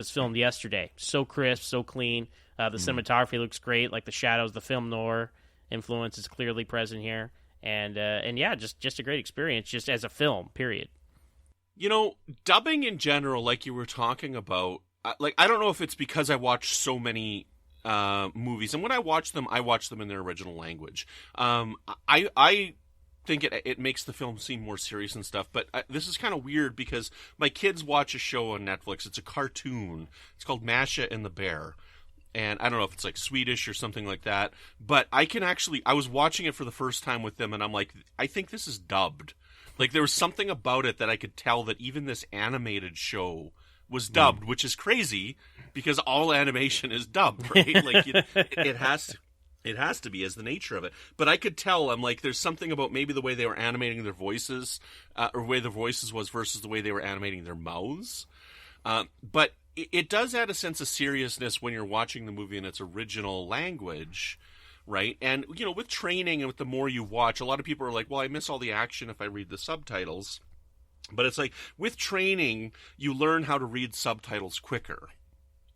was filmed yesterday. So crisp, so clean. The cinematography looks great. Like the shadows, the film noir influence is clearly present here. And yeah, just a great experience, just as a film. Period. Dubbing in general, like you were talking about, I don't know if it's because I watch so many movies, and when I watch them in their original language. I think it makes the film seem more serious and stuff, but this is kind of weird because my kids watch a show on Netflix. It's a cartoon. It's called Masha and the Bear. And I don't know if it's like Swedish or something like that, but I was watching it for the first time with them, and I'm like, I think this is dubbed. Like, there was something about it that I could tell that even this animated show was dubbed, which is crazy because all animation is dubbed, right? Like, it has to be, as the nature of it. But I could tell, I'm like, there's something about maybe the way they were animating their voices, or the way their voices was versus the way they were animating their mouths. But it does add a sense of seriousness when you're watching the movie in its original language, right? And, with training and with the more you watch, a lot of people are like, well, I miss all the action if I read the subtitles. But it's like, with training, you learn how to read subtitles quicker,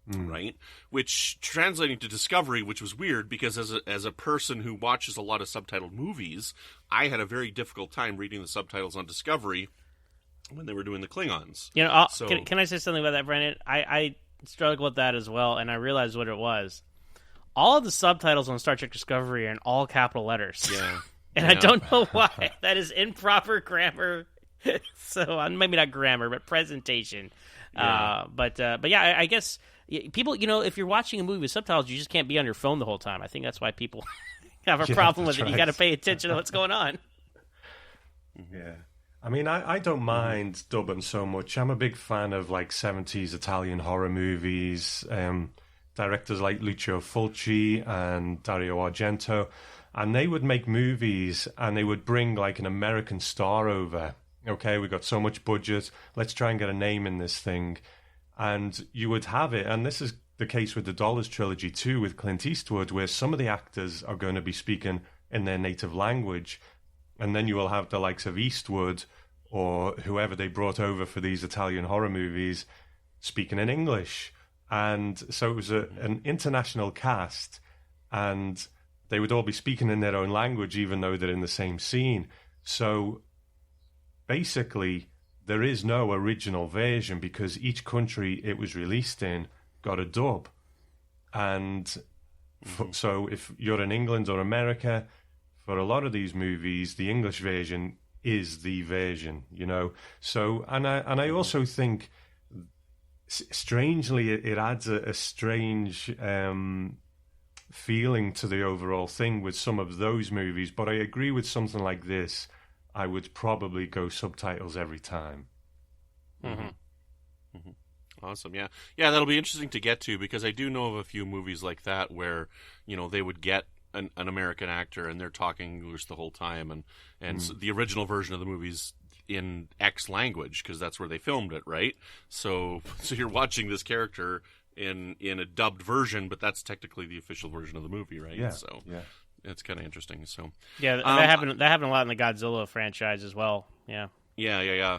right? Which, translating to Discovery, which was weird, because as a person who watches a lot of subtitled movies, I had a very difficult time reading the subtitles on Discovery when they were doing the Klingons. Can I say something about that, Brandon? I struggle with that as well, and I realized what it was. All of the subtitles on Star Trek Discovery are in all capital letters. Yeah. And I don't know why. That is improper grammar. So, maybe not grammar, but presentation. Yeah. But yeah, I guess people, if you're watching a movie with subtitles, you just can't be on your phone the whole time. I think that's why people have a problem with it. Right. You got to pay attention to what's going on. Yeah. I mean, I don't mind dubbing so much. I'm a big fan of, 70s Italian horror movies, directors like Lucio Fulci and Dario Argento, and they would make movies and they would bring, an American star over. Okay, we got so much budget, let's try and get a name in this thing. And you would have it, and this is the case with the Dollars trilogy too, with Clint Eastwood, where some of the actors are going to be speaking in their native language. And then you will have the likes of Eastwood or whoever they brought over for these Italian horror movies speaking in English. And so it was an international cast, and they would all be speaking in their own language, even though they're in the same scene. So basically, there is no original version because each country it was released in got a dub. And so if you're in England or America, for a lot of these movies, the English version is the version, So, and I also think, strangely, it adds a strange feeling to the overall thing with some of those movies. But I agree with something like this, I would probably go subtitles every time. Awesome, yeah. Yeah, that'll be interesting to get to, because I do know of a few movies like that where, they would get an American actor and they're talking English the whole time, and so the original version of the movie's in X language because that's where they filmed it, right? So you're watching this character in a dubbed version, but that's technically the official version of the movie, right? Yeah. So it's kind of interesting. So yeah, that happened a lot in the Godzilla franchise as well. Yeah. Yeah.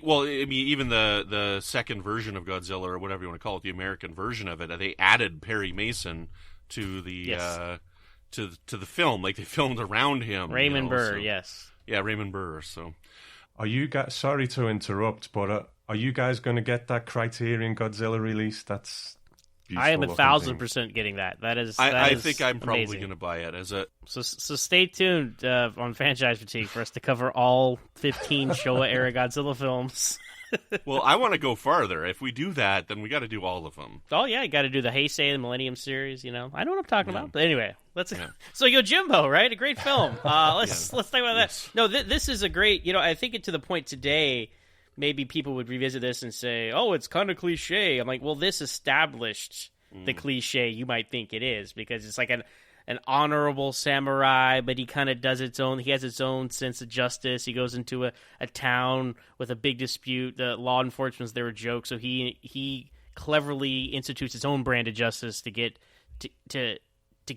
Well, I mean, even the second version of Godzilla, or whatever you want to call it, the American version of it, they added Perry Mason to the to the film. Like, they filmed around him. Raymond Burr, so. yes. Yeah, Raymond Burr. So, are you guys? Sorry to interrupt, but are you guys going to get that Criterion Godzilla release? That's I am 1,000% getting that. I think I'm probably going to buy it as a. So stay tuned on Fanchise Fatigue for us to cover all 15 Showa era Godzilla films. Well, I want to go farther. If we do that, then we got to do all of them. Oh yeah, you got to do the Heisei, the Millennium series. I know what I'm talking about. But anyway, let's. Yeah. So Yojimbo, right? A great film. Let's talk about that. Yes. No, this is a great. I think it to the point today. Maybe people would revisit this and say, "Oh, it's kind of cliche." I'm like, well, this established the cliche you might think it is, because it's like an honorable samurai, but he kind of does its own. He has its own sense of justice. He goes into a town with a big dispute. The law enforcement's there a joke, so he cleverly institutes his own brand of justice to get to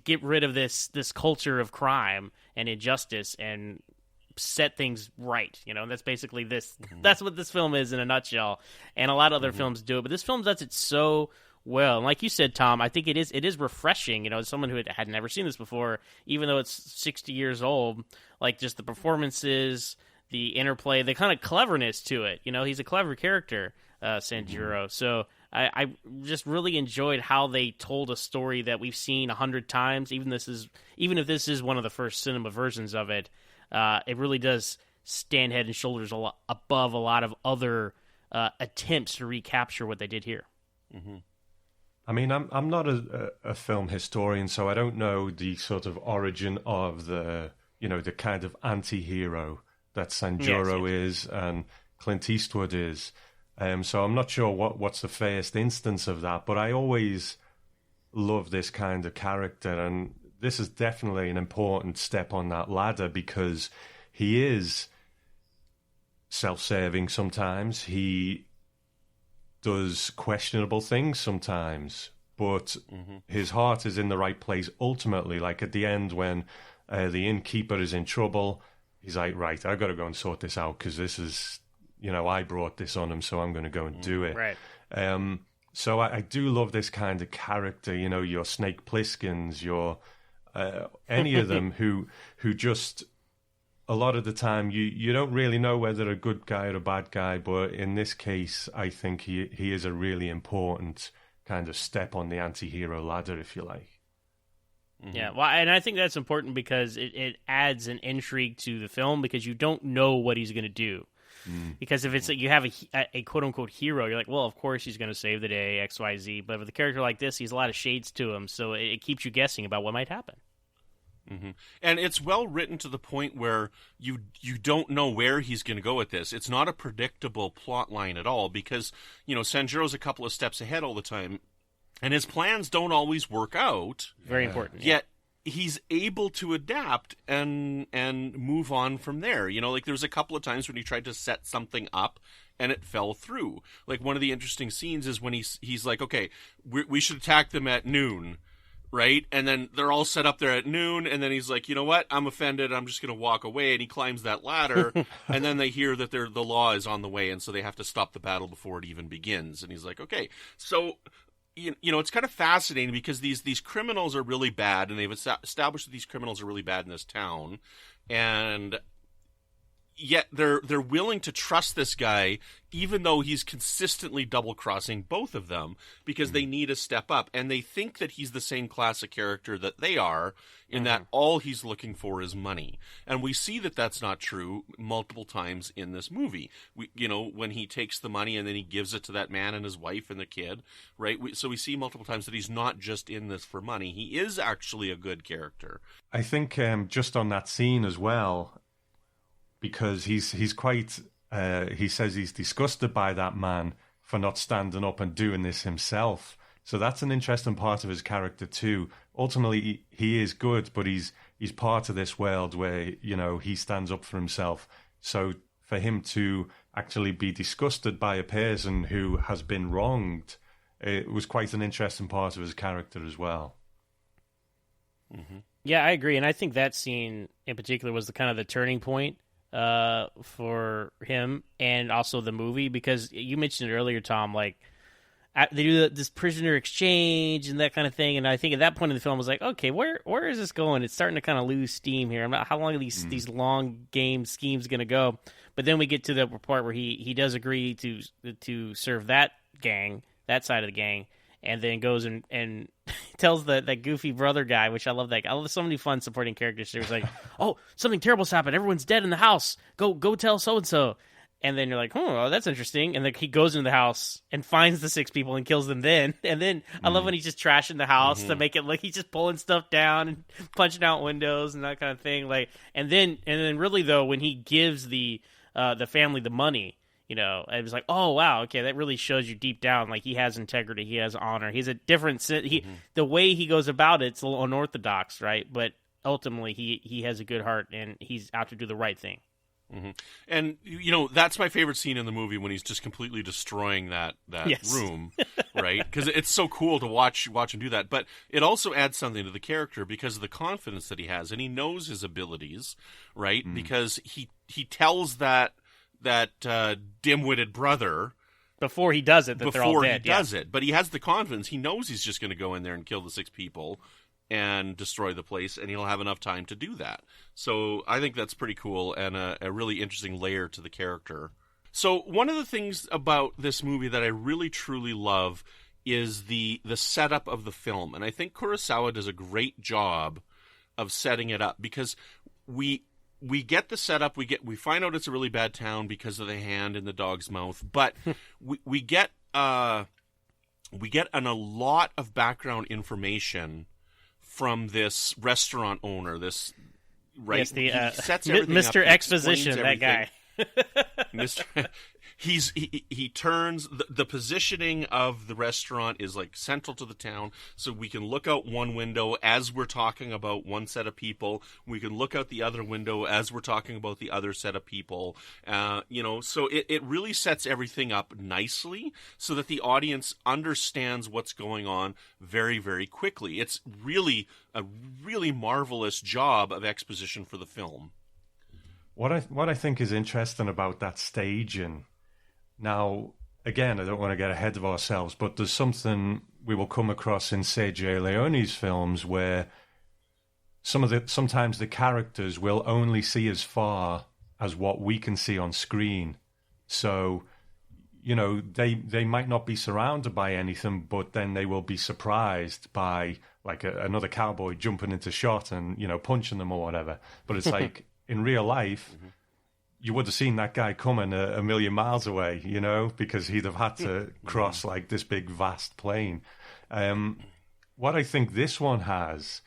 get rid of this culture of crime and injustice, and set things right, and that's basically this. That's what this film is in a nutshell, and a lot of other films do it, but this film does it so well. And like you said, Tom, I think it is refreshing, as someone who had never seen this before, even though it's 60 years old, like just the performances, the interplay, the kind of cleverness to it. He's a clever character, Sanjuro. So I just really enjoyed how they told a story that we've seen 100 times, even if this is one of the first cinema versions of it. It really does stand head and shoulders above a lot of other attempts to recapture what they did here. Mm-hmm. I mean, I'm not a film historian, so I don't know the sort of origin of the kind of anti-hero that Sanjuro is and Clint Eastwood is. So I'm not sure what's the first instance of that, but I always love this kind of character, and this is definitely an important step on that ladder because he is self-serving sometimes. He does questionable things sometimes, but his heart is in the right place ultimately. Like at the end when the innkeeper is in trouble, he's like, right, I've got to go and sort this out because this is, I brought this on him, so I'm going to go and do it. Right. So I do love this kind of character, your Snake Plisskens, your any of them who just a lot of the time you don't really know whether a good guy or a bad guy, but in this case I think he is a really important kind of step on the anti-hero ladder, if you like. Yeah, well, and I think that's important because it adds an intrigue to the film because you don't know what he's going to do. Because if it's you have a quote-unquote hero, you're like, well, of course he's going to save the day, X, Y, Z. But with a character like this, he's a lot of shades to him, so it keeps you guessing about what might happen. Mm-hmm. And it's well written to the point where you don't know where he's going to go with this. It's not a predictable plot line at all because, Sanjuro's a couple of steps ahead all the time, and his plans don't always work out. Very important. Yet he's able to adapt and move on from there. Like there was a couple of times when he tried to set something up and it fell through. Like one of the interesting scenes is when he's like, okay, we should attack them at noon, right? And then they're all set up there at noon, and then he's like, you know what? I'm offended. I'm just going to walk away. And he climbs that ladder, and then they hear that the law is on the way, and so they have to stop the battle before it even begins. And he's like, okay, so it's kind of fascinating because these criminals are really bad, and they've established that these criminals are really bad in this town, and yet they're willing to trust this guy even though he's consistently double-crossing both of them because they need a step up, and they think that he's the same class of character that they are in that all he's looking for is money. And we see that that's not true multiple times in this movie. When he takes the money and then he gives it to that man and his wife and the kid, right? So we see multiple times that he's not just in this for money. He is actually a good character. I think just on that scene as well, because he's quite, he says he's disgusted by that man for not standing up and doing this himself. So that's an interesting part of his character too. Ultimately, he is good, but he's part of this world where, he stands up for himself. So for him to actually be disgusted by a person who has been wronged, it was quite an interesting part of his character as well. Mm-hmm. Yeah, I agree. And I think that scene in particular was the turning point for him and also the movie, because you mentioned it earlier, Tom, like they do this prisoner exchange and that kind of thing, and I think at that point in the film I was like, okay, where is this going? It's starting to kind of lose steam here. How long are these long game schemes going to go? But then we get to the part where he does agree to serve that side of the gang, and then goes and tells that goofy brother guy, which I love that guy. I love so many fun supporting characters. There's like, oh, something terrible's happened. Everyone's dead in the house. Go tell so-and-so. And then you're like, oh, that's interesting. And then he goes into the house and finds the 6 people and kills them then. And then I love when he's just trashing the house to make it look he's just pulling stuff down and punching out windows and that kind of thing. Like, and then really though, when he gives the family the money, it was like, oh wow, okay, that really shows you deep down like he has integrity, he has honor, he's a different. The way he goes about it's a little unorthodox, right? But ultimately, he has a good heart and he's out to do the right thing. Mm-hmm. And that's my favorite scene in the movie when he's just completely destroying that Yes. room. right? Because it's so cool to watch him do that. But it also adds something to the character because of the confidence that he has, and he knows his abilities, right? Because he tells that dim-witted brother before he does it that they're all dead. Does it, but he has the confidence. He knows he's just going to go in there and kill the 6 people and destroy the place, and he'll have enough time to do that. So I think that's pretty cool and a really interesting layer to the character. So one of the things about this movie that I really truly love is the setup of the film, and I think Kurosawa does a great job of setting it up because we get the setup, we find out it's a really bad town because of the hand in the dog's mouth, but we get a lot of background information from this restaurant owner. This right, yes, he sets everything Mr. up, Exposition, that guy. Mr. He turns the positioning of the restaurant is like central to the town, so we can look out one window as we're talking about one set of people. We can look out the other window as we're talking about the other set of people. So it really sets everything up nicely so that the audience understands what's going on very, very quickly. It's really a really marvelous job of exposition for the film. What I think is interesting about that staging. Now, again, I don't want to get ahead of ourselves, but there's something we will come across in Sergio Leone's films where sometimes the characters will only see as far as what we can see on screen. So, they might not be surrounded by anything, but then they will be surprised by like another cowboy jumping into shot and, punching them or whatever. But it's like in real life, you would have seen that guy coming a million miles away, because he'd have had to cross like this big, vast plain. What I think this one has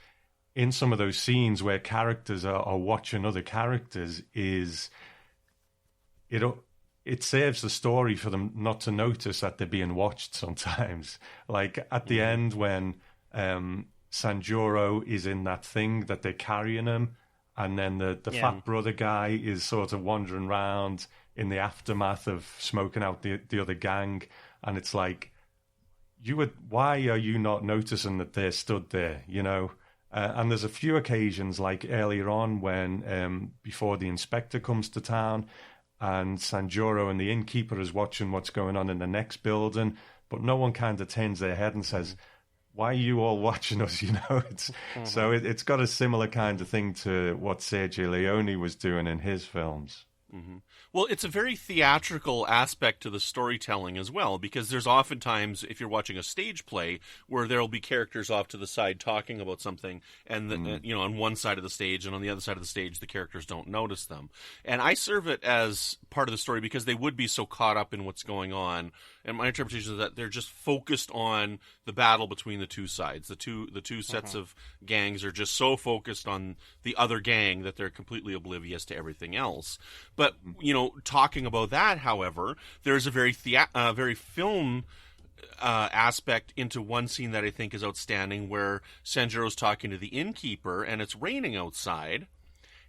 in some of those scenes where characters are watching other characters is it saves the story for them not to notice that they're being watched sometimes. Like at the end when Sanjuro is in that thing that they're carrying him, and then the fat brother guy is sort of wandering around in the aftermath of smoking out the other gang. And it's like, why are you not noticing that they're stood there, And there's a few occasions, like earlier on when, before the inspector comes to town, and Sanjuro and the innkeeper is watching what's going on in the next building, but no one kind of turns their head and says, why are you all watching us? So it's got a similar kind of thing to what Sergio Leone was doing in his films. Mm-hmm. Well, it's a very theatrical aspect to the storytelling as well, because there's oftentimes, if you're watching a stage play, where there'll be characters off to the side talking about something, and on one side of the stage, and on the other side of the stage, the characters don't notice them. And I serve it as part of the story because they would be so caught up in what's going on. And my interpretation is that they're just focused on the battle between the two sides. The two sets of gangs are just so focused on the other gang that they're completely oblivious to everything else. But, talking about that, however, there's a very film aspect into one scene that I think is outstanding, where Sanjuro's talking to the innkeeper, and it's raining outside.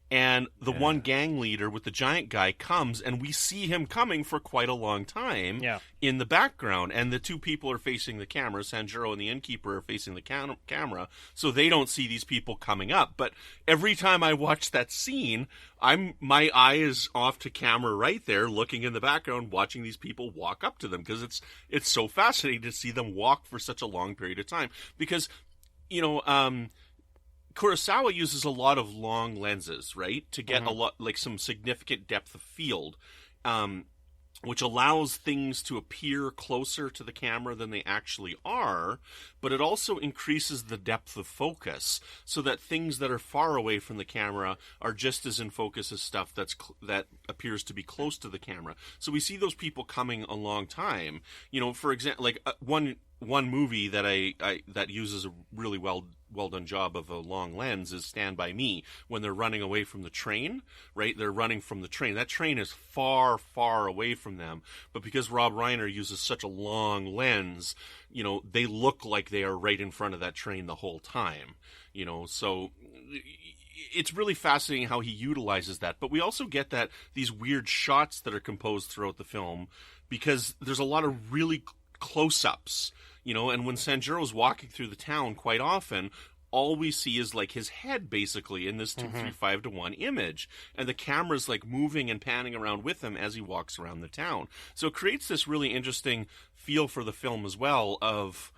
And the one gang leader with the giant guy comes, and we see him coming for quite a long time in the background. And the two people are facing the camera. Sanjuro and the innkeeper are facing the camera, so they don't see these people coming up. But every time I watch that scene, my eye is off to camera right there, looking in the background, watching these people walk up to them, because it's so fascinating to see them walk for such a long period of time. Because, Kurosawa uses a lot of long lenses, right, to get a lot, like some significant depth of field, which allows things to appear closer to the camera than they actually are, but it also increases the depth of focus so that things that are far away from the camera are just as in focus as stuff that appears to be close to the camera. So we see those people coming a long time. For example, like one movie that that uses a really well done job of a long lens is Stand By Me, when they're running away from the train, right? They're running from the train. That train is far, far away from them. But because Rob Reiner uses such a long lens, they look like they are right in front of that train the whole time. So it's really fascinating how he utilizes that. But we also get these weird shots that are composed throughout the film, because there's a lot of really close-ups, and when Sanjuro's walking through the town, quite often all we see is like his head basically in this 2-3-5-1 image, and the camera's like moving and panning around with him as he walks around the town. So it creates this really interesting feel for the film as well of